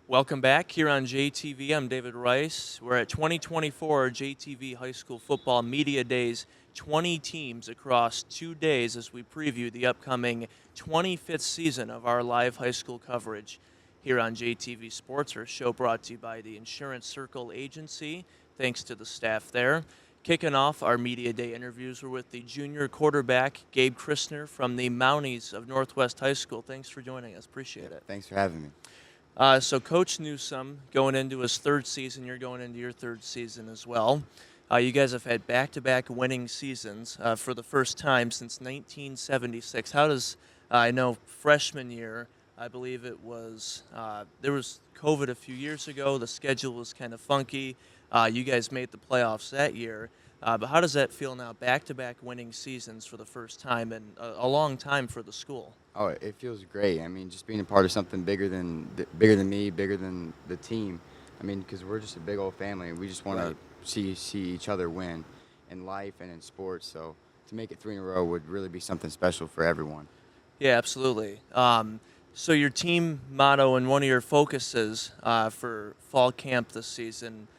Welcome back here on JTV. I'm David Rice. We're at 2024 JTV High School Football Media Days. 20 teams across 2 days as we preview the upcoming 25th season of our live high school coverage here on JTV Sports, our show brought to you by the Insurance Circle Agency. Thanks to the staff there. Kicking off our Media Day interviews, we're with the junior quarterback, Gabe Christner from the Mounties of Northwest High School. Thanks for joining us. Appreciate it. Thanks for having me. So Coach Newsome going into his third season. You're going into your third season as well. You guys have had back-to-back winning seasons for the first time since 1976. How does I know freshman year? I believe it was there was COVID a few years ago. The schedule was kind of funky. You guys made the playoffs that year. But how does that feel now? Back-to-back winning seasons for the first time in a long time for the school. Oh, it feels great. I mean, just being a part of something bigger than me, bigger than the team. I mean, because we're just a big old family, and we just want Right. to see each other win in life and in sports. So to make it three in a row would really be something special for everyone. Yeah, absolutely. So your team motto and one of your focuses for fall camp this season,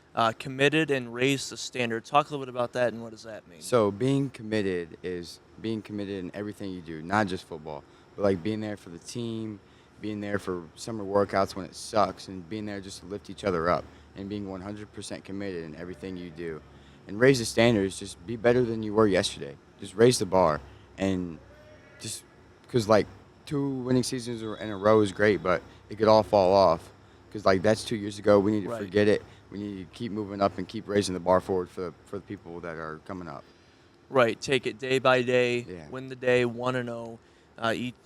committed and raise the standard. Talk a little bit about that and what does that mean? So being committed is being committed in everything you do, not just football, but like being there for the team, being there for summer workouts when it sucks, and being there just to lift each other up, and being 100% committed in everything you do. And raise the standards, just be better than you were yesterday. Just raise the bar, and just because like two winning seasons in a row is great, but it could all fall off. Because like that's 2 years ago, we need to Right. forget it. We need to keep moving up and keep raising the bar forward for the people that are coming up. Right. Take it day by day, Yeah. win the day 1-0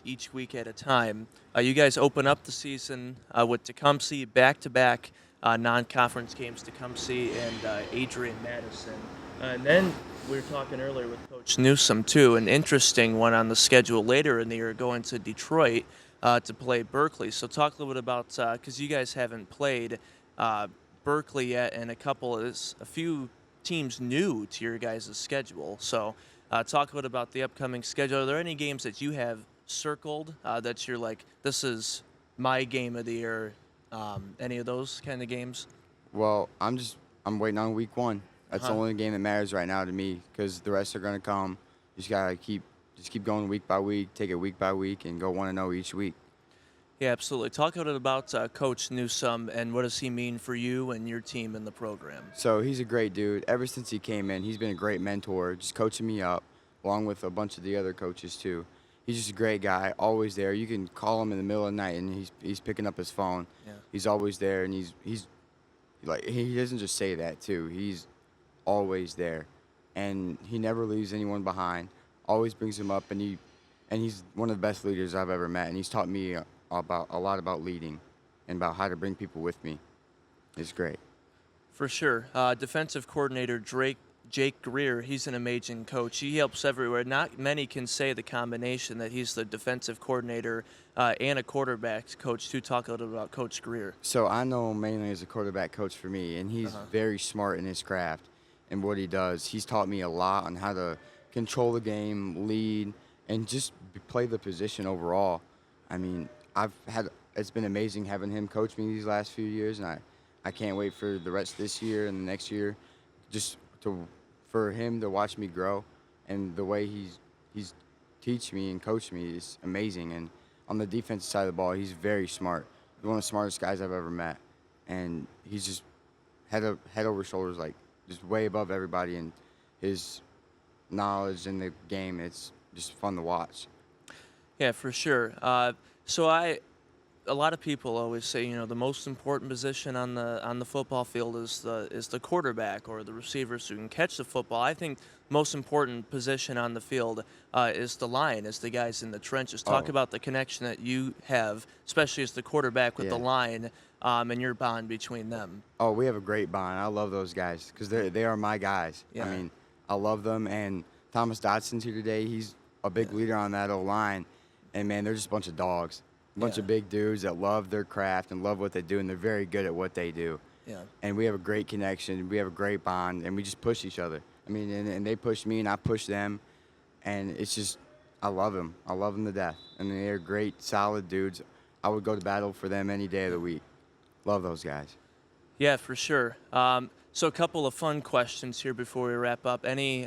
each week at a time. You guys open up the season with Tecumseh back-to-back non-conference games, Tecumseh and Adrian Madison. And then we were talking earlier with Coach Newsome, too, an interesting one on the schedule later in the year, going to Detroit to play Berkeley. So talk a little bit about, because you guys haven't played Berkeley yet, and a few teams new to your guys' schedule. So talk a bit about the upcoming schedule. Are there any games that you have circled that you're like, this is my game of the year? Any of those kind of games? Well, I'm waiting on week one. That's the Uh-huh. only game that matters right now to me because the rest are gonna come. You just gotta keep going week by week, take it week by week, and go 1-0 each week. Yeah, absolutely. Talk a bit about Coach Newsome and what does he mean for you and your team in the program? So he's a great dude. Ever since he came in, he's been a great mentor, just coaching me up, along with a bunch of the other coaches too. He's just a great guy, always there. You can call him in the middle of the night, and he's picking up his phone. Yeah. He's always there, and he's like he doesn't just say that too. He's always there, and he never leaves anyone behind. Always brings him up, and he's one of the best leaders I've ever met. And he's taught me about a lot about leading, and about how to bring people with me. It's great. For sure. Defensive coordinator Jake Greer, he's an amazing coach. He helps everywhere. Not many can say the combination that he's the defensive coordinator and a quarterback coach. To talk a little about Coach Greer. So I know him mainly as a quarterback coach for me, and he's very smart in his craft and what he does. He's taught me a lot on how to control the game, lead, and just play the position overall. I mean, it's been amazing having him coach me these last few years, and I can't wait for the rest of this year and the next year, just for him to watch me grow, and the way he's teach me and coach me is amazing. And on the defensive side of the ball, he's very smart. He's one of the smartest guys I've ever met, and he's just head over shoulders, like just way above everybody, and his knowledge in the game. It's just fun to watch. Yeah, for sure. A lot of people always say, the most important position on the football field is the quarterback or the receivers who can catch the football. I think most important position on the field is the line, is the guys in the trenches. Talk Oh, about the connection that you have, especially as the quarterback with the yeah. line, and your bond between them. Oh, we have a great bond. I love those guys because they are my guys. Yeah. I mean, I love them. And Thomas Dotson's here today. He's a big leader on that O line. And man, they're just a bunch of dogs, a bunch Yeah. of big dudes that love their craft and love what they do, and they're very good at what they do. Yeah. And we have a great connection. We have a great bond, and we just push each other. I mean, and they push me, and I push them, and it's just I love them. I love them to death. I mean, they're great, solid dudes. I would go to battle for them any day of the week. Love those guys. Yeah, for sure. So a couple of fun questions here before we wrap up. Any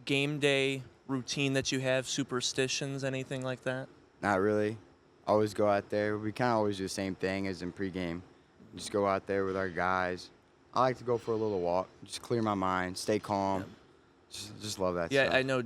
game day routine that you have, superstitions, anything like that? Not really. Always go out there. We kind of always do the same thing as in pregame. Just go out there with our guys. I like to go for a little walk, just clear my mind, stay calm. Just love that Yeah, stuff. I know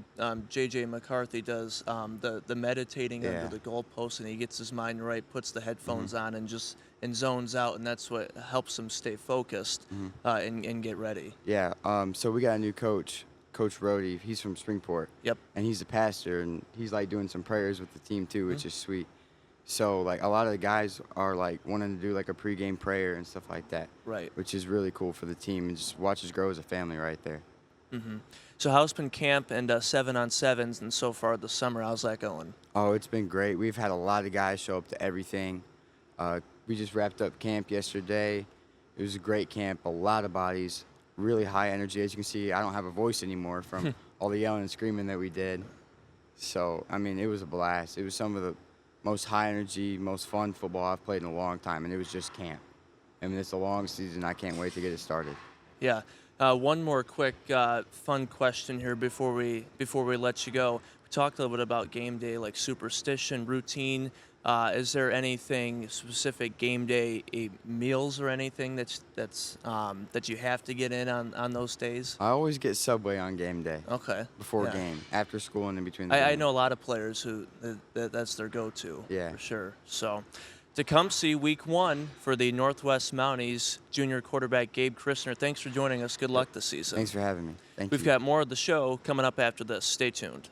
J.J. McCarthy does the meditating Yeah. under the goalpost, and he gets his mind right, puts the headphones on, and zones out, and that's what helps him stay focused and get ready. Yeah. So we got a new coach, Coach Rhodey. He's from Springport. Yep. And he's a pastor, and he's like doing some prayers with the team too, which is sweet. So like a lot of the guys are like wanting to do like a pregame prayer and stuff like that. Right. Which is really cool for the team and just watch us grow as a family right there. So how's been camp and 7-on-7s and so far this summer? How's that going? Oh, it's been great. We've had a lot of guys show up to everything. We just wrapped up camp yesterday. It was a great camp, a lot of bodies, really high energy. As you can see, I don't have a voice anymore from all the yelling and screaming that we did. So, I mean, it was a blast. It was some of the most high energy, most fun football I've played in a long time, and it was just camp. I mean, it's a long season. I can't wait to get it started. Yeah. One more quick fun question here before we let you go. We talked a little bit about game day, like superstition, routine. Is there anything specific game day meals or anything that you have to get in on those days? I always get Subway on game day. Okay. Before Yeah. game, after school, and in between the I game. know a lot of players who that's their go-to. Yeah. For sure. So, Tecumseh Week 1 for the Northwest Mounties junior quarterback Gabe Christner. Thanks for joining us. Good luck this season. Thanks for having me. Thank you. We've got more of the show coming up after this. Stay tuned.